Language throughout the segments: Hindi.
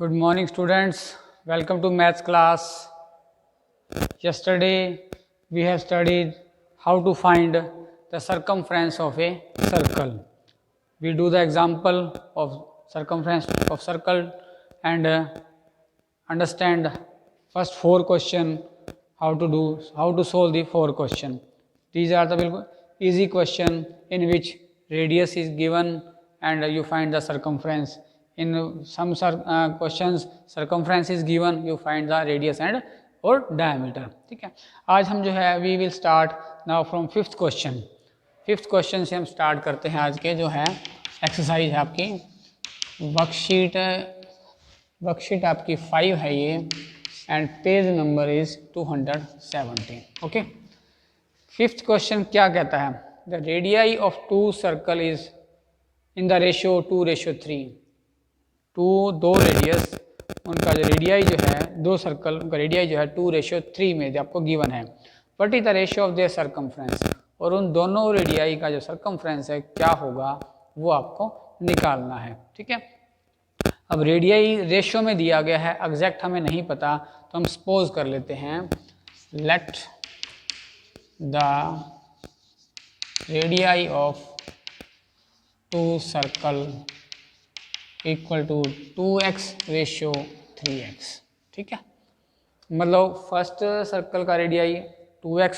Good morning, students. Welcome to maths class. Yesterday we have studied how to find the circumference of a circle. We do the example of circumference of circle and understand first 4 question, how to solve the 4 question. These are the easy question in which radius is given and you find the circumference. In some questions circumference is given, you find the radius and और diameter. ठीक है, आज हम जो है we will start now from 5th question. 5th question से हम स्टार्ट करते हैं. आज के जो है एक्सरसाइज है आपकी वर्कशीट आपकी 5 है ये and page number is 270. Okay, 5th question क्या कहता है? The radii of 2 circle is in the ratio 2:3. दो रेडियस उनका जो रेडियाई जो है 2 सर्कल उनका रेडियाई जो है 2:3 में जो आपको गिवन है. What is the ratio of their circumference, और उन दोनों रेडियाई का जो सर्कमफ्रेंस है क्या होगा वो आपको निकालना है. ठीक है, अब रेडियाई रेशियो में दिया गया है, एग्जैक्ट हमें नहीं पता तो हम सपोज कर लेते हैं let the radii of 2 circle equal to 2x ratio 3x. ठीक है, मतलब फर्स्ट सर्कल का radii 2x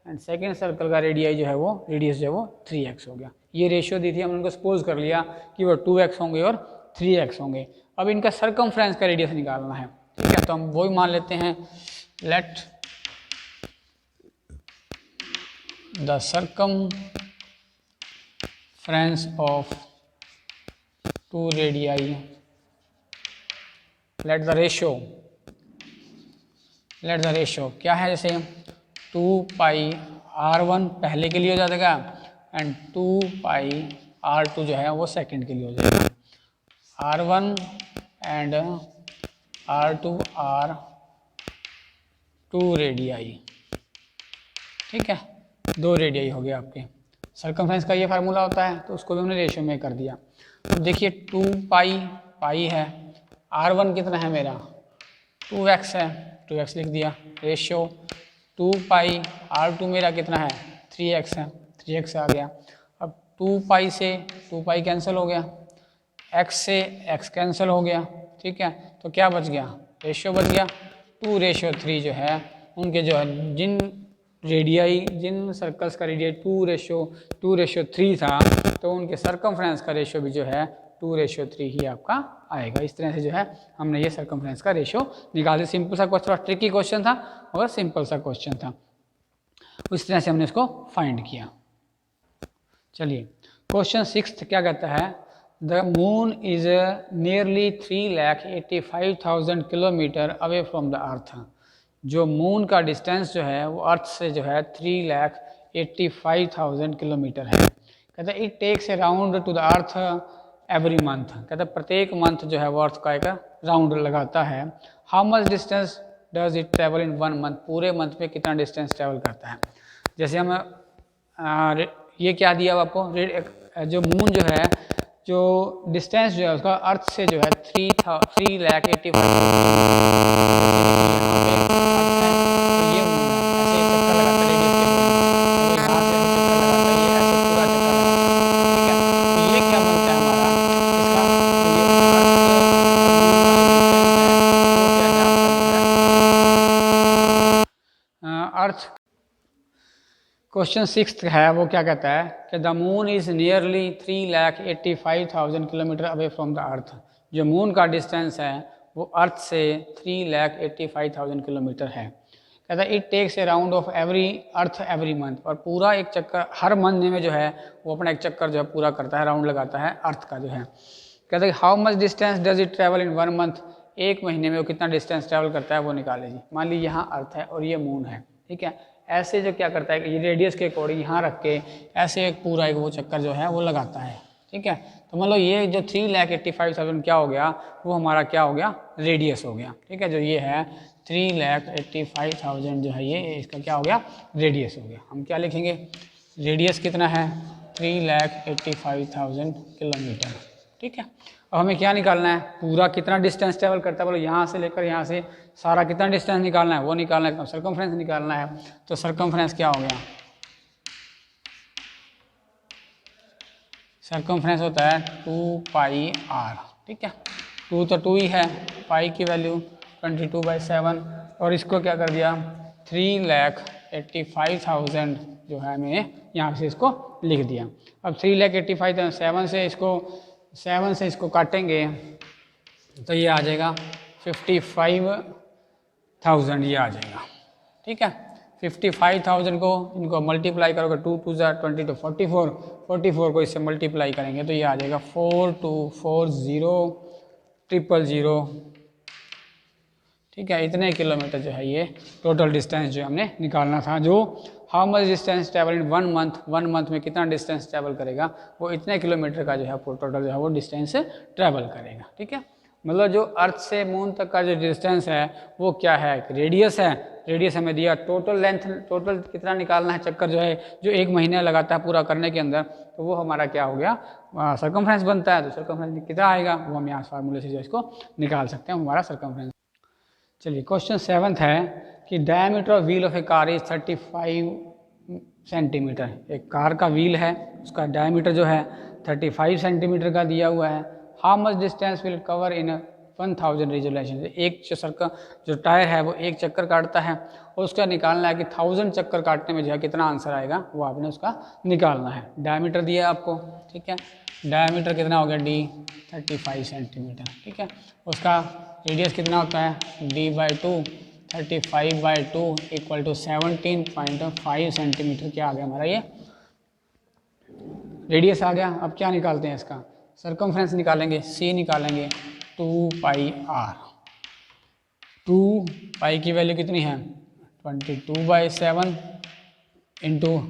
and second circle का रेडियाई जो है वो रेडियस जो है वो 3x हो गया. ये रेशियो दी थी, हमने उनको सपोज कर लिया कि वो 2x होंगे और 3x होंगे. अब इनका सर्कमफ्रेंस का रेडियस निकालना है. ठीक है, तो हम वही मान लेते हैं let the circumference of 2 radii, let the ratio क्या है, जैसे 2 पाई r1 पहले के लिए हो जाएगा एंड 2 पाई r2 जो है वो सेकंड के लिए हो जाएगा. r1 and r2 are 2 radii. ठीक है, 2 रेडियाई हो गया आपके. सर्कमफ्रेंस का ये फार्मूला होता है तो उसको भी हमने रेशियो में कर दिया. अब देखिए 2 पाई है, r1 कितना है मेरा 2x है, 2x लिख दिया. रेशियो 2 पाई r2 मेरा कितना है 3x है, 3x आ गया. अब 2 पाई से 2 पाई कैंसिल हो गया, x से x कैंसिल हो गया. ठीक है, तो क्या बच गया, रेशियो बच गया 2:3 जो है उनके जो है जिन सर्कल्स का रेडियाई 2:3 था तो उनके सर्कमफ्रेंस का रेशियो भी जो है 2:3 ही आपका आएगा. इस तरह से जो है हमने ये सर्कमफ्रेंस का रेशियो निकाल. सिंपल सा क्वेश्चन, थोड़ा ट्रिकी क्वेश्चन था और सिंपल सा क्वेश्चन था, उस तरह से हमने इसको फाइंड किया. चलिए क्वेश्चन 6 क्या कहता है, the moon is nearly 3,85,000 kilometre away from the earth. जो मून का डिस्टेंस जो है वो अर्थ से जो है 3,85,000 किलोमीटर है. कहते हैं it takes a round to the earth every month. कहते हैं प्रत्येक मंथ जो है वो अर्थ का एक राउंड लगाता है. How much distance does it travel in 1 month, पूरे मंथ में कितना डिस्टेंस ट्रेवल करता है. जैसे हम ये क्या दिया आपको, जो मून जो है जो डिस्टेंस जो है उसका अर्थ से जो है 3,85,000 अर्थ. क्वेश्चन 6 है वो क्या कहता है कि the moon is nearly 3,85,000 kilometre away from the earth. जो मून का डिस्टेंस है वो अर्थ से 3,85,000 किलोमीटर है. कहता है it takes a round of earth every month, और पूरा एक चक्कर हर महीने में जो है वो अपना एक चक्कर जो है पूरा करता है, राउंड लगाता है अर्थ का जो है. कहता है how much distance does it travel in 1 month, एक महीने में वो कितना डिस्टेंस ट्रेवल करता है वो निकाले जी. मान लीजिए यहाँ अर्थ है और ये मून है. ठीक है, ऐसे जो क्या करता है कि ये रेडियस के अकॉर्डिंग यहाँ रख के ऐसे एक पूरा एक वो चक्कर जो है वो लगाता है. ठीक है, तो मतलब ये जो 3,85,000 क्या हो गया, वो हमारा क्या हो गया, रेडियस हो गया. ठीक है, जो ये है 3,85,000 जो है ये इसका क्या हो गया, रेडियस हो गया. हम क्या लिखेंगे, रेडियस कितना है 3,85,000 किलोमीटर. ठीक है, अब हमें क्या निकालना है, पूरा कितना डिस्टेंस ट्रेवल करता है, बोलो यहाँ से लेकर यहाँ से सारा कितना डिस्टेंस निकालना है, वो निकालना है, सर्कमफ्रेंस निकालना है। तो सर्कमफ्रेंस क्या हो गया, सर्कमफ्रेंस होता है 2πr, ठीक है। 2 तो 2 ही है, पाई की वैल्यू 22/7, और इसको क्या कर दिया 3,85,000 जो है हमें यहाँ से इसको लिख दिया। अब 3,85,000 7 से इसको काटेंगे तो ये आ जाएगा 55,000, ये आ जाएगा, ठीक है। 55,000 को इनको मल्टीप्लाई करोगे, 2 2 20 तो 44 को इससे मल्टीप्लाई करेंगे तो ये आ जाएगा 4240,000, ठीक है। इतने किलोमीटर जो है ये टोटल डिस्टेंस जो हमने निकालना था, जो how much distance travel in 1 month, 1 month में कितना डिस्टेंस ट्रैवल करेगा, वो इतने किलोमीटर का जो है टोटल जो है वो डिस्टेंस ट्रैवल करेगा, ठीक है। मतलब जो अर्थ से मून तक का जो डिस्टेंस है वो क्या है, रेडियस है, रेडियस हमें दिया, टोटल लेंथ, टोटल कितना निकालना है चक्कर जो है, जो 1 महीना लगाता है पूरा करने के अंदर, तो वो हमारा क्या हो गया, सर्कमफ्रेंस बनता है। तो सर्कमफ्रेंस कितना आएगा वो हम यहाँ फार्मूले से जो इसको निकाल सकते हैं, हमारा सर्कमफ्रेंस। चलिए क्वेश्चन 7 है कि diameter of wheel of A car is 35 centimetre. एक कार का व्हील है, उसका डायमीटर जो है 35 सेंटीमीटर का दिया हुआ है। How much distance will cover in 1000 revolution. एक जो टायर है वो एक चक्कर काटता है, और उसका निकालना है कि 1000 चक्कर काटने में जो है कितना आंसर आएगा, वो आपने उसका निकालना है। डायमीटर दिया है आपको, ठीक है, डायमीटर कितना हो गया d 35 सेंटीमीटर, ठीक है। उसका रेडियस कितना होता है d/2, 35/2 = 17.5 सेंटीमीटर, क्या आ गया हमारा ये रेडियस आ गया। अब क्या निकालते हैं इसका, सर्कमफ्रेंस निकालेंगे, c निकालेंगे 2πr। 2π की वैल्यू कितनी है 22/7 ×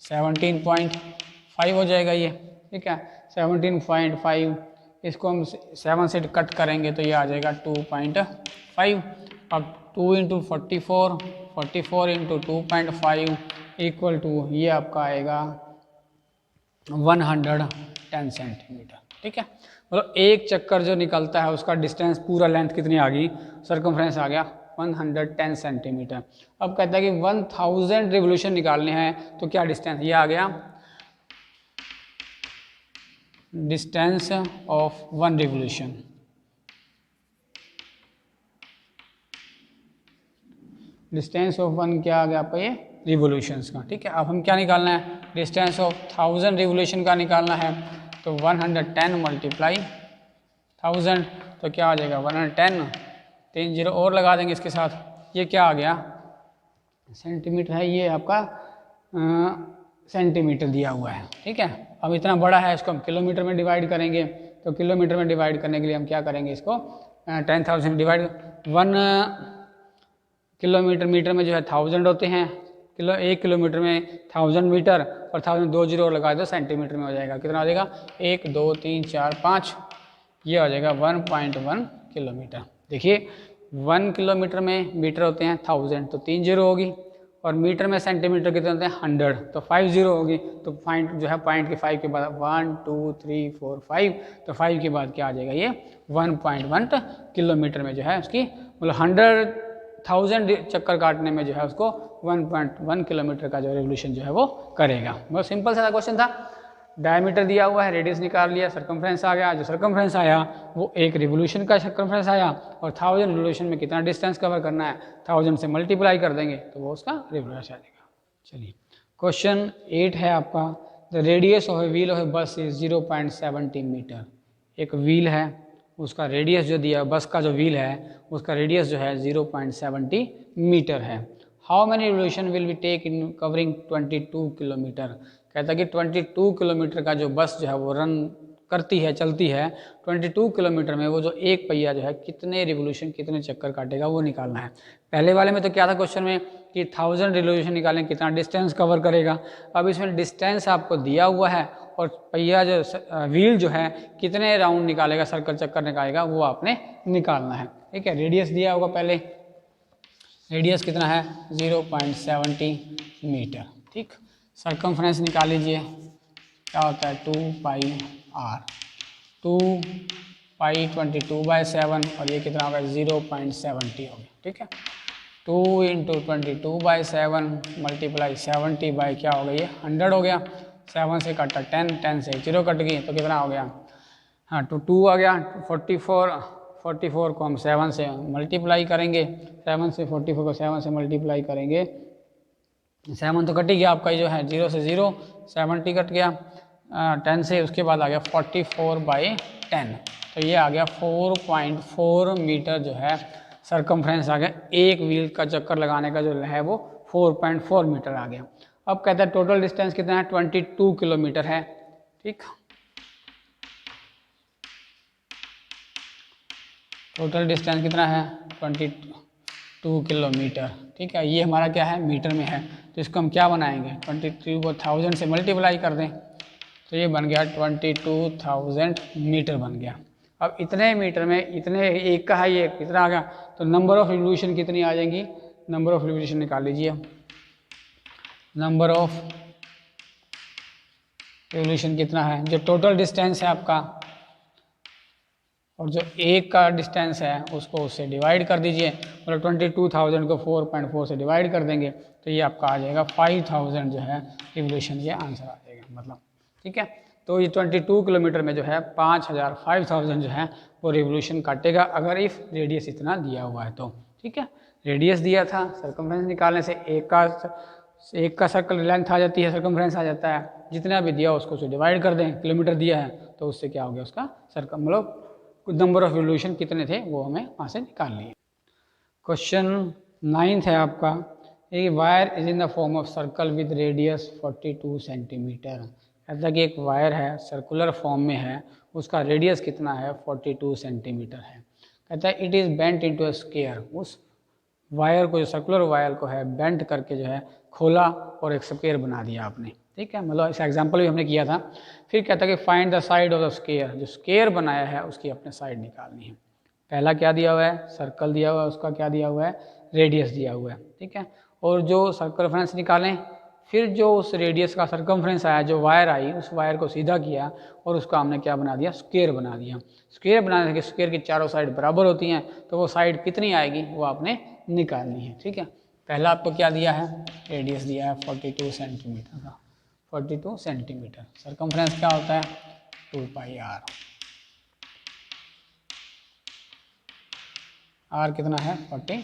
17.5 हो जाएगा ये, ठीक है। 17.5 इसको हम 7 से कट करेंगे तो ये आ जाएगा 2.5। अब 2 × 44, 44 × 2.5 = ये आपका आएगा 110 सेंटीमीटर, ठीक है। मतलब एक चक्कर जो निकलता है उसका डिस्टेंस पूरा लेंथ कितनी आ गई, सर्कमफ्रेंस आ गया 110 सेंटीमीटर। अब कहता है कि 1000 रिवोल्यूशन निकालने हैं तो क्या डिस्टेंस, ये आ गया distance of 1 revolution, distance of 1 क्या आ गया आपका ये रिवोल्यूशंस का, ठीक है। अब हम क्या निकालना है, डिस्टेंस ऑफ 1000 रिवोल्यूशन का निकालना है, तो 110 × 1000 तो क्या आ जाएगा 110, 3 0 और लगा देंगे इसके साथ, ये क्या आ गया सेंटीमीटर है, ये आपका सेंटीमीटर दिया हुआ है, ठीक है। अब इतना बड़ा है, इसको हम किलोमीटर में डिवाइड करेंगे, तो किलोमीटर में डिवाइड करने के लिए हम क्या करेंगे, इसको 10,000 डिवाइड 1 किलोमीटर, मीटर में जो है 1000 होते हैं, 1 किलोमीटर में 1000 मीटर, और 1000 2 0 और लगा दो सेंटीमीटर में हो जाएगा, कितना हो जाएगा 1 2 3 4 5, ये हो जाएगा 1.1 किलोमीटर। देखिए 1 किलोमीटर में मीटर होते हैं 1000, तो 3 0 होगी, और मीटर में सेंटीमीटर कितने होते हैं 100, तो 5 0 होगी, तो पॉइंट जो है पॉइंट के 5 के बाद 1 2 3 4 5, तो 5 के बाद क्या आ जाएगा ये 1.1 किलोमीटर में जो है उसकी, मतलब 100,000 चक्कर काटने में जो है उसको 1.1 किलोमीटर का जो रेवोल्यूशन जो है वो करेगा। बहुत सिंपल सा क्वेश्चन था, डायमीटर दिया हुआ है, रेडियस निकाल लिया, सर्कमफ्रेंस आ गया, जो सर्कमफ्रेंस आया वो एक रिवोल्यूशन का सर्कमफ्रेंस आया, और 1000 रिवोल्यूशन में कितना डिस्टेंस कवर करना है 1000 से मल्टीप्लाई कर देंगे तो वो उसका रिवोल्यूशन आ जाएगा। चलिए क्वेश्चन 8 है आपका, the radius of a wheel of a bus is 0.70 metre. एक व्हील है, उसका रेडियस जो दिया, बस का जो व्हील है उसका रेडियस जो है 0.70 मीटर है। How many revolution will be take in covering 22 kilometre. कहता है कि 22 किलोमीटर का जो बस जो है वो रन करती है, चलती है, 22 किलोमीटर में वो जो एक पहिया जो है कितने रिवोल्यूशन, कितने चक्कर काटेगा वो निकालना है। पहले वाले में तो क्या था क्वेश्चन में कि 1000 रिवोल्यूशन निकालें कितना डिस्टेंस कवर करेगा, अब इसमें डिस्टेंस आपको दिया हुआ है और पहिया जो व्हील जो है कितने राउंड निकालेगा, सर्कल चक्कर निकालेगा वो आपने निकालना है, ठीक है। रेडियस दिया होगा, पहले रेडियस कितना है 0.70 मीटर, ठीक। सर्कमफ्रेंस निकाल लीजिए, क्या होता है 2πr, 2 पाई 22/7 और ये कितना होगा 0.70 हो गया। ठीक है, 2 × 22/7 मल्टीप्लाई 70 बाई क्या हो गया, ये 100 हो गया। 7 से कटा 10, 10 से 0 कट गई तो कितना हो गया, हाँ तो 2 आ गया। 44 को हम 7 से मल्टीप्लाई करेंगे, 7 से 44 को 7 से मल्टीप्लाई करेंगे, 7 तो कट ही गया आपका, जो है 0 से 0 70 कट गया, 10 से उसके बाद आ गया 44/10, तो ये आ गया 4.4 मीटर जो है सरकमफ्रेंस आ गया। एक व्हील का चक्कर लगाने का जो है वो 4.4 मीटर आ गया। अब कहते हैं टोटल डिस्टेंस कितना है, 22 किलोमीटर है। ठीक, टोटल डिस्टेंस कितना है 22 किलोमीटर। ठीक है, ये हमारा क्या है मीटर में है, तो इसको हम क्या बनाएंगे, 22 को 1000 से मल्टीप्लाई कर दें तो ये बन गया 22,000 मीटर बन गया। अब इतने मीटर में इतने एक का है, ये कितना आ गया, तो नंबर ऑफ रिवोल्यूशन कितनी आ जाएंगी, नंबर ऑफ रिवोल्यूशन निकाल लीजिए। नंबर ऑफ रिवोल्यूशन कितना है, जो टोटल डिस्टेंस है आपका और जो एक का डिस्टेंस है उसको उससे डिवाइड कर दीजिए, मतलब 22,000 को 4.4 से डिवाइड कर देंगे तो ये आपका आ जाएगा 5000 जो है रिवोल्यूशन, ये आंसर आ जाएगा मतलब। ठीक है, तो ये 22 किलोमीटर में जो है 5000 जो है वो रिवोल्यूशन काटेगा, अगर इफ रेडियस इतना दिया हुआ है तो। ठीक है, रेडियस दिया था, सर्कमफ्रेंस निकालने से एक का सर्कल लेंथ आ जाती है, सर्कमफ्रेंस आ जाता है, जितना भी दिया उसको उसे डिवाइड कर दें, किलोमीटर दिया है तो उससे क्या हो गया उसका सर्कम, मतलब नंबर ऑफ रिवोल्यूशन कितने थे वो हमें वहाँ से निकाल लिए। क्वेश्चन 9th है आपका, a wire is in the form of circle with radius 42 centimetre. कहता है कि एक वायर है, सर्कुलर फॉर्म में है, उसका रेडियस कितना है 42 सेंटीमीटर है। कहता है it is bent into a square, उस वायर को, जो सर्कुलर वायर को है बेंट करके जो है खोला और एक स्क्वायर बना दिया आपने। ठीक है, मतलब इस एग्जांपल भी हमने किया था। फिर कहता है कि find the side of the square, जो स्क्वायर बनाया है उसकी अपने साइड निकालनी है। पहला क्या दिया हुआ है, सर्कल दिया हुआ है, उसका क्या दिया हुआ है, रेडियस दिया हुआ है। ठीक है, और जो सर्कमफ्रेंस निकालें, फिर जो उस रेडियस का सर्कमफ्रेंस आया, जो वायर आई, उस वायर को सीधा किया और उसका हमने क्या बना दिया, स्क्वायर बना दिया। स्क्वायर बनाने के स्क्वायर की चारों साइड बराबर होती हैं, तो वो साइड कितनी आएगी वो आपने निकालनी है। ठीक है, पहला आपको क्या दिया है, रेडियस दिया है 42 सेंटीमीटर का, 42 सेंटीमीटर। सर्कमफ्रेंस क्या होता है 2πr, r कितना है 42।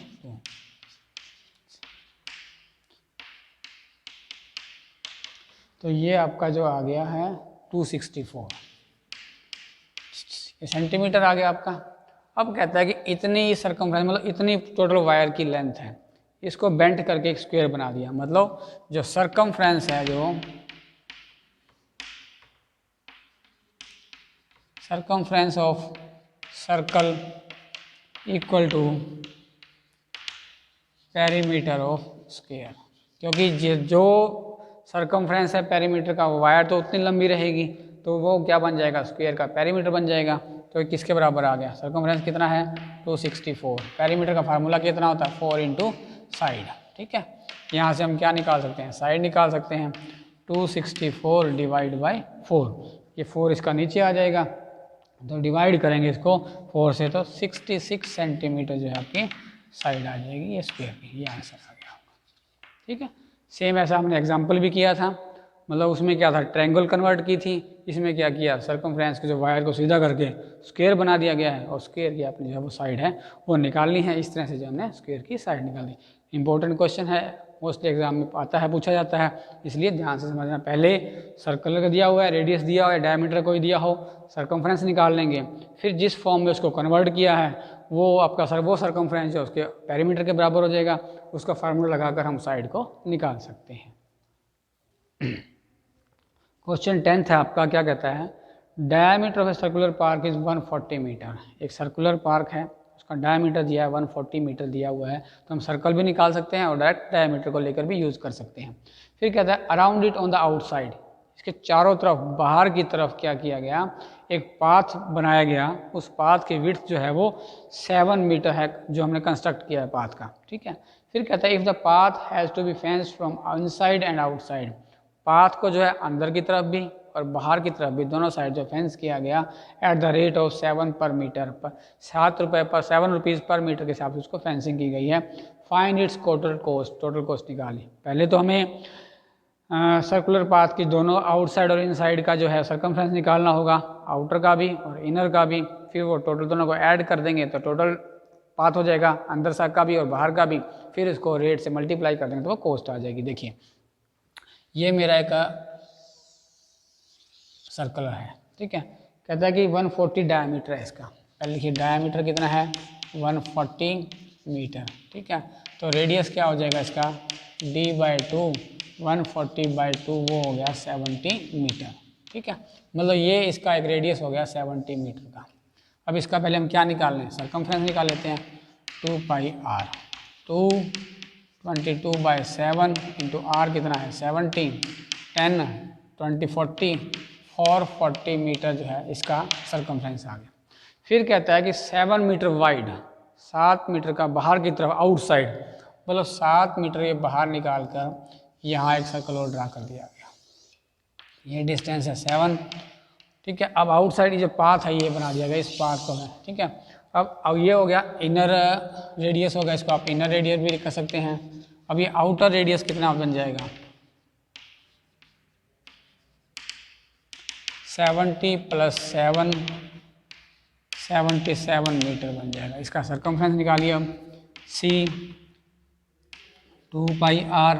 तो ये आपका जो आ गया है 264, ये सेंटीमीटर आ गया आपका। अब कहता है कि इतनी सर्कमफ्रेंस, मतलब इतनी टोटल वायर की लेंथ है, इसको बेंट करके एक स्क्वायर बना दिया, मतलब जो सर्कमफ्रेंस है, जो circumference of circle equal to perimeter of square, क्योंकि जो सर्कमफ्रेंस है पेरीमीटर का, वो वायर तो उतनी लंबी रहेगी, तो वो क्या बन जाएगा, स्क्वायर का पेरीमीटर बन जाएगा। तो किसके बराबर आ गया, सर्कमफ्रेंस कितना है 264, पेरीमीटर का फार्मूला कितना होता है 4 × साइड। ठीक है, यहाँ से हम क्या निकाल सकते हैं, साइड निकाल सकते हैं, 264 डिवाइड बाई 4, ये 4 इसका नीचे आ जाएगा, तो डिवाइड करेंगे इसको 4 से तो 66 सेंटीमीटर जो है आपकी साइड आ जाएगी ये स्क्वायर की, ये आंसर आ गया आपका। ठीक है, सेम ऐसा हमने एग्जांपल भी किया था, मतलब उसमें क्या था, ट्रायंगल कन्वर्ट की थी, इसमें क्या किया, सर्कमफ्रेंस के जो वायर को सीधा करके स्क्वायर बना दिया गया है, और स्क्वायर की अपनी जो है वो साइड है वो निकालनी है। इस तरह से जो हमने स्क्वायर की साइड निकाली। इंपॉर्टेंट क्वेश्चन है, मोस्टली एग्जाम में आता है, पूछा जाता है, इसलिए ध्यान से समझना। पहले सर्कल का दिया हुआ है, रेडियस दिया हुआ है, डायमीटर कोई दिया हो, सर्कमफ्रेंस निकाल लेंगे, फिर जिस फॉर्म में उसको कन्वर्ट किया है वो आपका वो सर्कमफ्रेंस जो उसके पेरीमीटर के बराबर हो जाएगा, उसका फार्मूला लगाकर हम साइड को निकाल सकते हैं। क्वेश्चन 10th है आपका, क्या कहता है, diameter of a circular park is 140 metre. एक सर्कुलर पार्क है, उसका डायमीटर दिया है 140 मीटर दिया हुआ है, तो हम सर्कल भी निकाल सकते हैं और डायरेक्ट डायमीटर को लेकर भी यूज़ कर सकते हैं। फिर कहता है around it on the outside, इसके चारों तरफ बाहर की तरफ क्या किया गया, एक पाथ बनाया गया, उस पाथ की विड्थ जो है वो 7 मीटर है, जो हमने कंस्ट्रक्ट किया है पाथ का। ठीक है, फिर कहता है if the path has to be fenced from inside and outside, path को जो है अंदर की तरफ भी और बाहर की तरफ भी दोनों साइड जो फेंस किया गया एट द रेट ऑफ 7 पर मीटर पर 7 रुपये पर 7 रुपीज़ पर मीटर के हिसाब से उसको फेंसिंग की गई है। फाइंड इट्स टोटल कॉस्ट निकाली। पहले तो हमें सर्कुलर पाथ की दोनों आउटसाइड और इनसाइड का जो है सर्कमफ्रेंस निकालना होगा, आउटर का भी और इनर का भी। फिर वो टोटल दोनों को ऐड कर देंगे तो टोटल पाथ हो जाएगा, अंदर साइड का भी और बाहर का भी। फिर इसको रेट से मल्टीप्लाई कर देंगे तो वो कॉस्ट आ जाएगी। देखिए ये मेरा एक सर्कुलर है, ठीक है। कहता है कि 140 डायमीटर है इसका। पहले लिखिए डायमीटर कितना है 140 मीटर, ठीक है। तो रेडियस क्या हो जाएगा इसका d/2 140/2 वो हो गया 70 मीटर, ठीक है। मतलब ये इसका एक रेडियस हो गया 70 मीटर का। अब इसका पहले हम क्या निकाल लें, सर्कमफ्रेंस निकाल लेते हैं। 2πr 222/7 इंटू आर कितना है 70 10 20 40 440 मीटर जो है इसका सर्कमफ्रेंस आ गया। फिर कहता है कि 7 मीटर वाइड 7 मीटर का बाहर की तरफ आउटसाइड, मतलब 7 मीटर ये बाहर निकाल कर यहाँ एक सर्कल और ड्रा कर दिया गया। ये डिस्टेंस है 7, ठीक है। अब आउटसाइड जो पाथ है ये बना दिया गया, इस पाथ को है, ठीक है। अब ये हो गया इनर रेडियस हो गया, इसको आप इनर रेडियस भी कर सकते हैं। अब ये आउटर रेडियस कितना बन जाएगा 70 + 7 77 मीटर बन जाएगा। इसका सर्कमफ्रेंस निकालिए अब c 2πr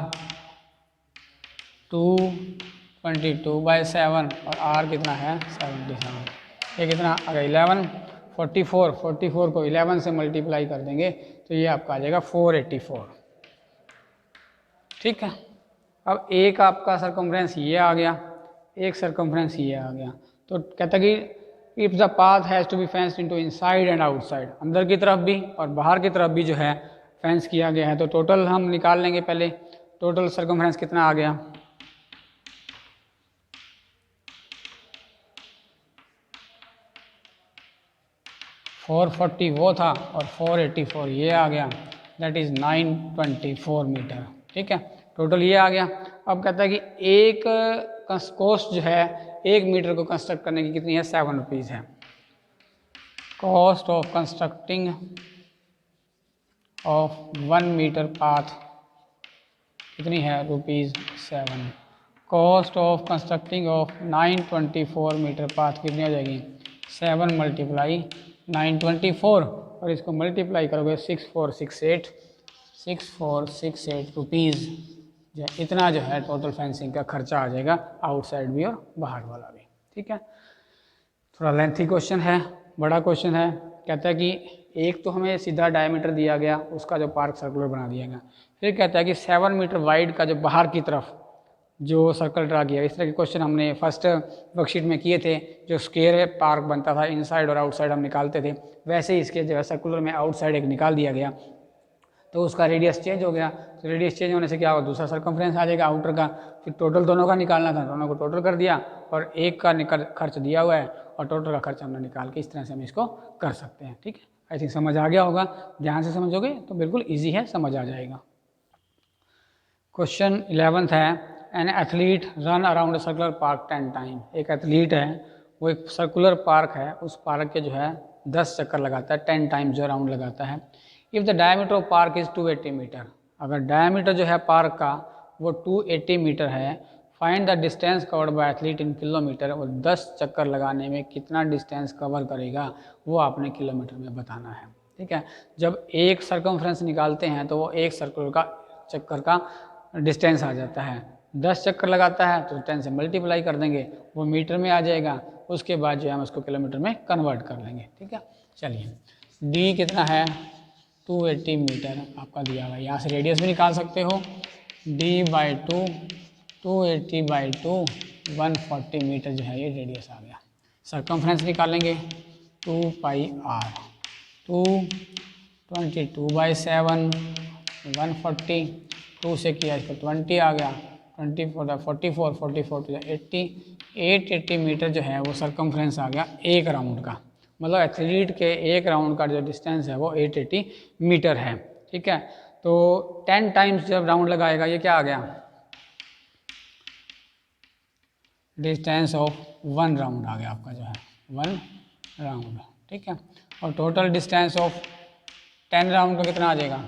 222/7 और r कितना है 77। ये कितना आ गया 11 44 को 11 से मल्टीप्लाई कर देंगे तो ये आपका आ जाएगा 484, ठीक है। अब एक आपका सर्कमफ्रेंस ये आ गया, एक सर्कमफ्रेंस ये आ गया। तो कहता है कि if the path has to be fenced into inside and outside, अंदर की तरफ भी और बाहर की तरफ भी जो है फेंस किया गया है। तो टोटल हम निकाल लेंगे, पहले टोटल सर्कमफ्रेंस कितना आ गया 440 वो था और 484 ये आ गया, दैट इज़ 924 मीटर, ठीक है। टोटल ये आ गया। अब कहता है कि एक कॉस्ट जो है 1 मीटर को कंस्ट्रक्ट करने की कितनी है 7 रुपीज़ है। Cost of constructing of 1 metre path कितनी है ₹7। Cost of constructing of 924 metre path कितनी हो जाएगी 7 × 924 और इसको मल्टीप्लाई करोगे 6468 रुपीज़ जो इतना जो है टोटल फेंसिंग का खर्चा आ जाएगा, आउटसाइड भी और बाहर वाला भी, ठीक है। थोड़ा लेंथी क्वेश्चन है, बड़ा क्वेश्चन है। कहता है कि एक तो हमें सीधा डायमीटर दिया गया, उसका जो पार्क सर्कुलर बना दिया गया। फिर कहता है कि 7 मीटर वाइड का जो बाहर की तरफ जो सर्कल ड्रा किया। इस तरह के क्वेश्चन हमने फर्स्ट वर्कशीट में किए थे, जो स्क्वायर पार्क बनता था इनसाइड और आउटसाइड हम निकालते थे, वैसे ही इसके जो है सर्कुलर में आउटसाइड एक निकाल दिया गया। तो उसका रेडियस चेंज हो गया, तो रेडियस चेंज होने से क्या होगा दूसरा सर्कमफ्रेंस आ जाएगा आउटर का। फिर टोटल दोनों का निकालना था, दोनों को टोटल कर दिया और एक का खर्च दिया हुआ है और टोटल का खर्च हमने निकाल के इस तरह से हम इसको कर सकते हैं, ठीक है। आई थिंक समझ आ गया होगा, ध्यान से समझोगे तो बिल्कुल ईजी है, समझ आ जाएगा। क्वेश्चन 11th है, an athlete run around circular park 10 time. एक एथलीट है वो एक सर्कुलर पार्क है, उस पार्क के जो है 10 चक्कर लगाता है, 10 टाइम्स जो राउंड लगाता है। If the diameter of park is 280 metre, अगर डायमीटर जो है पार्क का वो 280 मीटर है, find the distance covered by athlete in kilometre. और 10 चक्कर लगाने में कितना डिस्टेंस कवर करेगा वो आपने किलोमीटर में बताना है, ठीक है। जब एक सर्कमफ्रेंस निकालते हैं तो वो एक सर्कुलर का चक्कर का डिस्टेंस आ जाता है। 10 चक्कर लगाता है तो 10 से मल्टीप्लाई कर देंगे, वो मीटर में आ जाएगा। उसके बाद जो है हम उसको किलोमीटर में कन्वर्ट कर लेंगे, ठीक है। चलिए डी कितना है 280 मीटर आपका दिया हुआ है। यहाँ से रेडियस भी निकाल सकते हो, d/2 280/2 140 मीटर जो है ये रेडियस आ गया। सर्कमफ्रेंस निकालेंगे 2πr 222/7 140 2 से किया इसको 20 आ गया, 20 44 44 to 80 880 मीटर जो है वो सर्कमफ्रेंस आ गया एक राउंड का। मतलब एथलीट के एक राउंड का जो डिस्टेंस है वो 880 मीटर है, ठीक है। तो 10 टाइम्स जब राउंड लगाएगा ये क्या आ गया डिस्टेंस ऑफ 1 राउंड आ गया आपका जो है 1 राउंड, ठीक है। और टोटल डिस्टेंस ऑफ 10 राउंड का कितना आ जाएगा,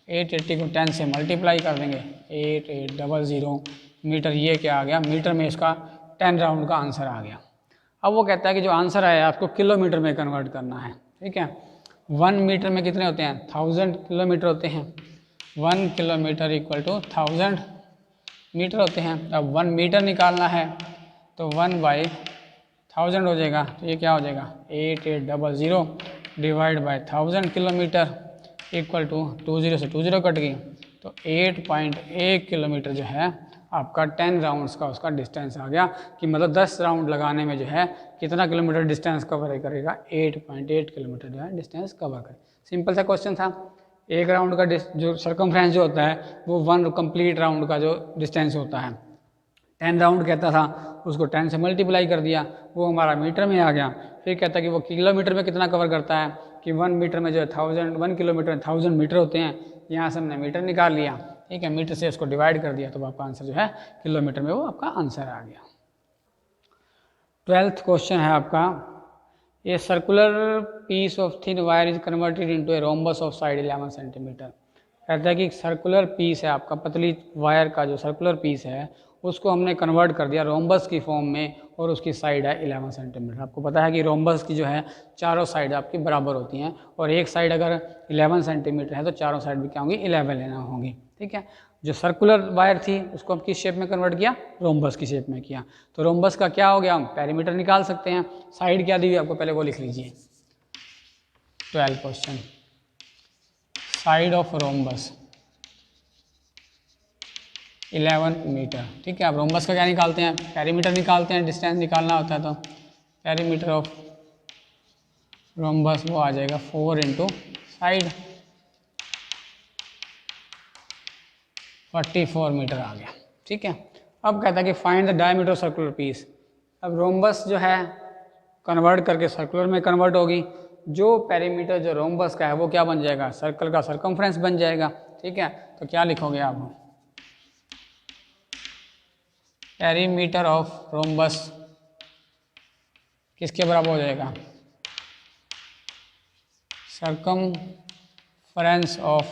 880 को 10 से मल्टीप्लाई कर देंगे, 8800 मीटर। ये क्या आ गया, मीटर में इसका 10 राउंड का आंसर आ गया। अब वो कहता है कि जो आंसर आया आपको किलोमीटर में कन्वर्ट करना है, ठीक है। 1 मीटर में कितने होते हैं, 1000 किलोमीटर होते हैं। 1 किलोमीटर इक्वल टू 1000 मीटर होते हैं। अब 1 मीटर निकालना है तो 1/1000 हो जाएगा, तो ये क्या हो जाएगा 8800 divide by 1000 kilometre equal to 20 से 20 कट गई, तो 8.1 किलोमीटर जो है आपका 10 राउंड्स का उसका डिस्टेंस आ गया। कि मतलब 10 राउंड लगाने में जो है कितना किलोमीटर डिस्टेंस कवर करेगा, 8.8 किलोमीटर जो है डिस्टेंस कवर करे। सिंपल सा क्वेश्चन था। एक राउंड का जो सर्कमफ्रेंस जो होता है वो 1 कंप्लीट राउंड का जो डिस्टेंस होता है, 10 राउंड कहता था, उसको 10 से मल्टीप्लाई कर दिया, वो हमारा मीटर में आ गया। फिर कहता है कि वो किलोमीटर में कितना कवर करता है, कि 1 मीटर में जो है 1 किलोमीटर 1000 मीटर होते हैं। यहाँ से हमने मीटर निकाल लिया, ठीक है, मीटर से उसको डिवाइड कर दिया, तो आपका आंसर जो है किलोमीटर में वो आपका आंसर आ गया। 12th क्वेश्चन है आपका, a circular piece of thin wire is converted into a rhombus of side 11 centimetre. कहता है कि सर्कुलर पीस है आपका, पतली वायर का जो सर्कुलर पीस है उसको हमने कन्वर्ट कर दिया रोम्बस की फॉर्म में, और उसकी साइड है 11 सेंटीमीटर। आपको पता है कि रोम्बस की जो है चारों साइड आपकी बराबर होती हैं, और एक साइड अगर 11 सेंटीमीटर है तो चारों साइड भी क्या होंगी, 11 लेना होंगी, ठीक है। जो सर्कुलर वायर थी उसको हम किस शेप में कन्वर्ट किया, रोम्बस की शेप में किया। तो रोम्बस का क्या हो गया, हम पेरीमीटर निकाल सकते हैं। साइड क्या दी हुई आपको, पहले वो लिख लीजिए। 12 question, side of rhombus 11 metre, ठीक है। अब रोम्बस का क्या निकालते हैं, पेरीमीटर निकालते हैं, डिस्टेंस निकालना होता है तो पेरीमीटर ऑफ रोम्बस वो आ जाएगा 4 इंटू साइड, 44 मीटर आ गया, ठीक है। अब कहता है कि find the diameter circular piece. अब रोम्बस जो है कन्वर्ट करके सर्कुलर में कन्वर्ट होगी, जो पेरीमीटर जो रोम्बस का है वो क्या बन जाएगा, सर्कल का सर्कमफ्रेंस बन जाएगा, ठीक है। तो क्या लिखोगे आप, पेरीमीटर ऑफ रोम्बस किसके बराबर हो जाएगा, सर्कमफ्रेंस ऑफ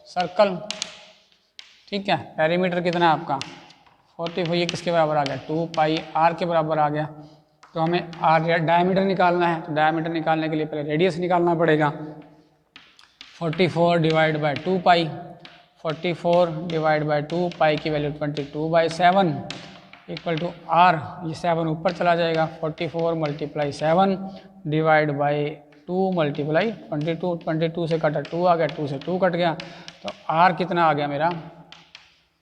सर्कल, ठीक है। पेरीमीटर कितना है आपका 44, ये किसके बराबर आ गया, 2 पाई आर के बराबर आ गया। तो हमें आर डायमीटर निकालना है, तो डायमीटर निकालने के लिए पहले रेडियस निकालना पड़ेगा। 44 divide by 2 pi, 44 divide by 2 पाई की वैल्यू 22/7 इक्वल टू आर, ये 7 ऊपर चला जाएगा, 44 मल्टीप्लाई 7 डिवाइड बाई 2 मल्टीप्लाई 22, 22 से कटा 2 आ गया, 2 से 2 कट गया, तो आर कितना आ गया मेरा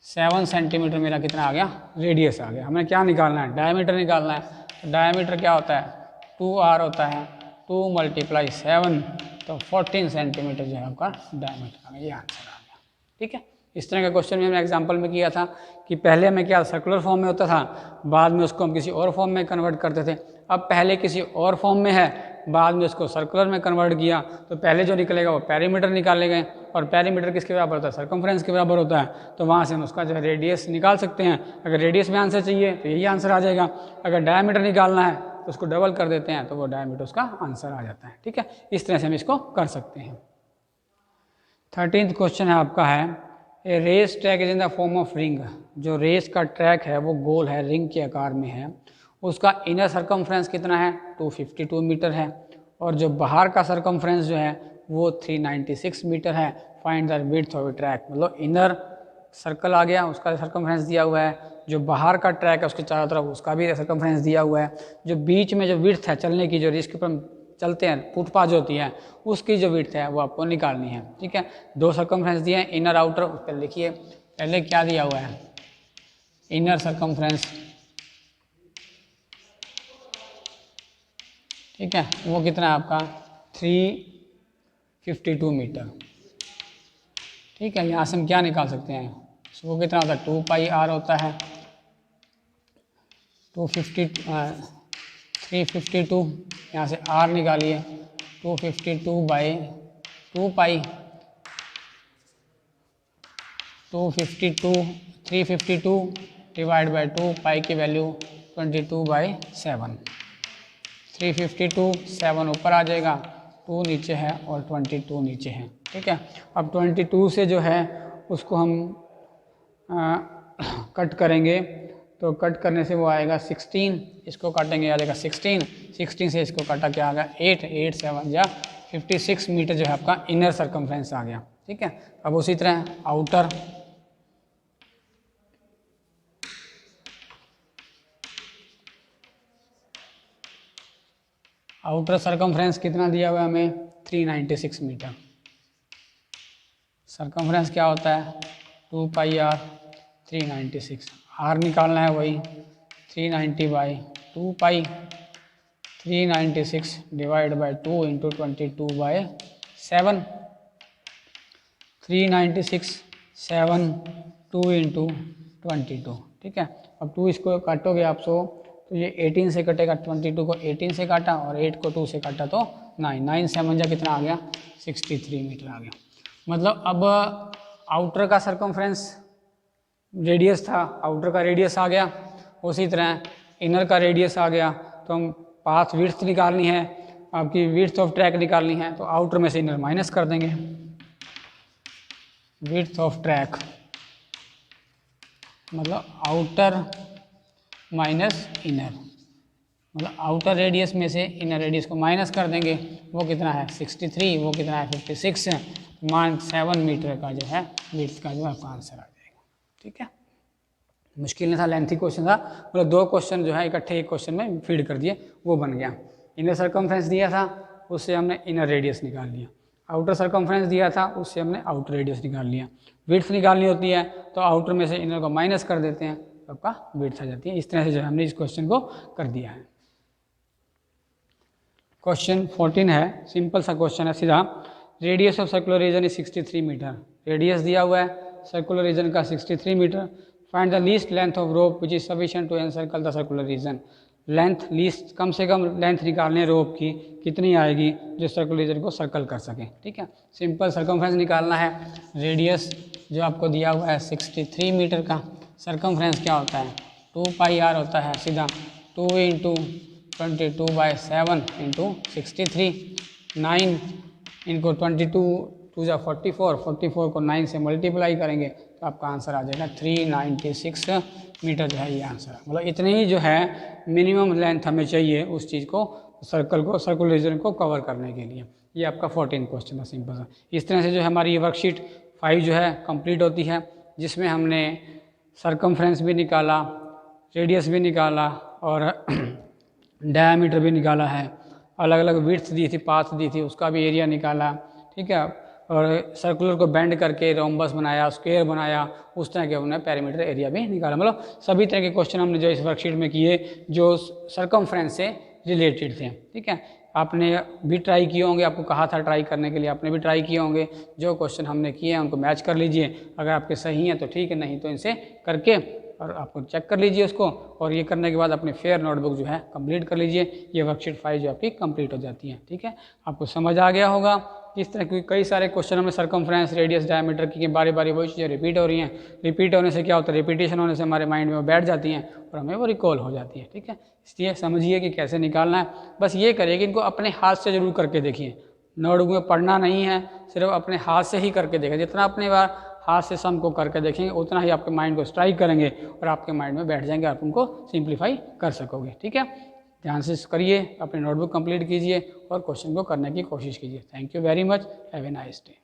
7 सेंटीमीटर मेरा कितना आ गया, रेडियस आ गया। हमें क्या निकालना है, डायमीटर निकालना है। तो डायमीटर क्या होता है 2r होता है, 2 मल्टीप्लाई 7, तो 14 सेंटीमीटर जो है आपका डायमीटर आ गया, ये आंसर आ गया, ठीक है। इस तरह का क्वेश्चन भी हमने एग्जाम्पल में किया था कि पहले हमें क्या सर्कुलर फॉर्म में होता था, बाद में उसको हम किसी और फॉर्म में कन्वर्ट करते थे। अब पहले किसी और फॉर्म में है, बाद में उसको सर्कुलर में कन्वर्ट किया, तो पहले जो निकलेगा वो पेरीमीटर निकाले गए, और पेरीमीटर किसके बराबर होता है, सर्कमफ्रेंस के बराबर होता है। तो वहाँ से हम उसका जो है रेडियस निकाल सकते हैं। अगर रेडियस में आंसर चाहिए तो यही आंसर आ जाएगा, अगर डायमीटर निकालना है तो उसको डबल कर देते हैं, तो वो डायमीटर उसका आंसर आ जाता है, ठीक है। इस तरह से हम इसको कर सकते हैं। 13th क्वेश्चन है आपका है, a race track is in the form of ring. जो रेस का ट्रैक है वो गोल है, रिंग के आकार में है, उसका इनर सर्कमफ्रेंस कितना है 252 मीटर है, और जो बाहर का सर्कमफ्रेंस जो है वो 396 मीटर है। Find the width of track, मतलब इनर सर्कल आ गया, उसका सर्कमफ्रेंस दिया हुआ है, जो बाहर का ट्रैक है उसके चारों तरफ उसका भी सर्कमफ्रेंस दिया हुआ है, जो बीच में जो विड्थ है चलने की, जो जिसके ऊपर चलते हैं फुटपाथ जो होती है उसकी जो विड्थ है वो आपको निकालनी है, ठीक है। 2 सर्कमफ्रेंस दिए हैं, इनर आउटर, उस पर लिखिए पहले क्या दिया हुआ है, इनर सर्कमफ्रेंस, ठीक है, वो कितना है आपका 352 मीटर, ठीक है। यहाँ से हम क्या निकाल सकते हैं, वो कितना होता है 2 पाई आर होता है, 352, यहाँ से आर निकालिए, 252 बाई 2 पाई, 352 डिवाइड बाई 2 पाई की वैल्यू 22/7, 352, 7 ऊपर आ जाएगा, 2 नीचे है और 22 नीचे है। ठीक है, अब 22 से जो है उसको हम कट करेंगे, तो कट करने से वो आएगा 16, इसको काटेंगे आ जाएगा 16, 16 से इसको काटा क्या आ गया 8, 8 7 या 56 मीटर जो है आपका इनर सर्कमफ्रेंस आ गया। ठीक है, अब उसी तरह आउटर, आउटर सर्कमफ्रेंस कितना दिया हुआ है हमें 396 मीटर। सर्कमफ्रेंस क्या होता है 2πr 396, आर निकालना है वही 390/2π, 396 डिवाइड बाई 2 इंटू 22/7, 396 7 2 इंटू 22। ठीक है, अब 2 इसको काटोगे आप तो ये 18 से कटेगा, 22 को 18 से काटा और 8 को 2 से काटा तो 9, 9 7 जा कितना आ गया 63 मीटर आ गया। मतलब अब आउटर का सर्कमफ्रेंस रेडियस था, आउटर का रेडियस आ गया, उसी तरह इनर का रेडियस आ गया, तो हम पाथ विड्थ निकालनी है, आपकी विड्थ ऑफ ट्रैक निकालनी है, तो आउटर में से इनर माइनस कर देंगे, विड्थ ऑफ ट्रैक मतलब आउटर माइनस इनर, मतलब आउटर रेडियस में से इनर रेडियस को माइनस कर देंगे, वो कितना है 63, वो कितना है 56, मान 7 मीटर का जो है विड्थ का जो आपका आंसर आ जाएगा। ठीक है, मुश्किल नहीं था, लेंथी क्वेश्चन था, मतलब 2 क्वेश्चन जो है इकट्ठे एक क्वेश्चन में फीड कर दिए, वो बन गया। इनर सर्कमफ्रेंस दिया था, उससे हमने इनर रेडियस निकाल लिया, आउटर सर्कमफ्रेंस दिया था, उससे हमने आउटर रेडियस निकाल लिया, विड्थ निकालनी होती है तो आउटर में से इनर को माइनस कर देते हैं, तो आपका विड्थ आ जाती है। इस तरह से जो हमने इस क्वेश्चन को कर दिया है। क्वेश्चन 14 है, सिंपल सा क्वेश्चन है सीधा, radius of circular region is 63 metre, radius दिया हुआ है सर्कुलर रीजन का 63 metre, find the least length of rope which is sufficient to encircle the circular region. Length least, कम से कम लेंथ निकालने रोप की कितनी आएगी जो सर्कुलर रीजन को सर्कल कर सके। ठीक है, सिंपल सर्कमफ्रेंस निकालना है, रेडियस जो आपको दिया हुआ है 63 मीटर का, सर्कमफ्रेंस क्या होता है 2πr होता है, सीधा 2 इंटू 22/7 इंटू 63, 9 इनको 22 2 जा 44, 44 को 9 से मल्टीप्लाई करेंगे तो आपका आंसर आ जाएगा 396 मीटर जो है ये आंसर है। मतलब इतनी ही जो है मिनिमम लेंथ हमें चाहिए उस चीज़ को, सर्कल को, सर्कुलर रीजन को कवर करने के लिए। ये आपका 14 क्वेश्चन है सिंपल सा। इस तरह से जो है हमारी ये वर्कशीट 5 जो है कंप्लीट होती है, जिसमें हमने सर्कमफ्रेंस भी निकाला, रेडियस भी निकाला और डायमीटर भी निकाला है, अलग अलग विड्थ दी थी, पाथ दी थी, उसका भी एरिया निकाला। ठीक है, और सर्कुलर को बेंड करके रोम्बस बनाया, स्क्वायर बनाया, उस तरह के हमने पेरीमीटर एरिया भी निकाला। मतलब सभी तरह के क्वेश्चन हमने जो इस वर्कशीट में किए जो सर्कमफ्रेंस से रिलेटेड थे। ठीक है, आपने भी ट्राई किए होंगे, आपको कहा था ट्राई करने के लिए, आपने भी ट्राई किए होंगे। जो क्वेश्चन हमने किए हैं उनको मैच कर लीजिए, अगर आपके सही हैं तो ठीक है, नहीं तो इनसे करके और आपको चेक कर लीजिए उसको, और ये करने के बाद अपनी फेयर नोटबुक जो है कंप्लीट कर लीजिए। ये वर्कशीट 5 जो आपकी कंप्लीट हो जाती है। ठीक है, आपको समझ आ गया होगा इस तरह की कई सारे क्वेश्चन हमें सर्कमफ्रेंस, रेडियस, डायमीटर की बारी बारी वही चीज़ें रिपीट हो रही हैं। रिपीट होने से क्या होता है, रिपीटेशन होने से हमारे माइंड में वो बैठ जाती हैं और हमें वो रिकॉल हो जाती है। ठीक है, इसलिए समझिए कि कैसे निकालना है। बस ये करिए कि इनको अपने हाथ से जरूर करके देखिए, नोटबुक में पढ़ना नहीं है, सिर्फ अपने हाथ से ही करके देखें। जितना अपने बार हाथ से सम को करके देखेंगे उतना ही आपके माइंड को स्ट्राइक करेंगे और आपके माइंड में बैठ जाएंगे, आप उनको सिंप्लीफाई कर सकोगे। ठीक है, ध्यान से करिए, अपनी नोटबुक कंप्लीट कीजिए और क्वेश्चन को करने की कोशिश कीजिए। Thank you very much, have a nice day.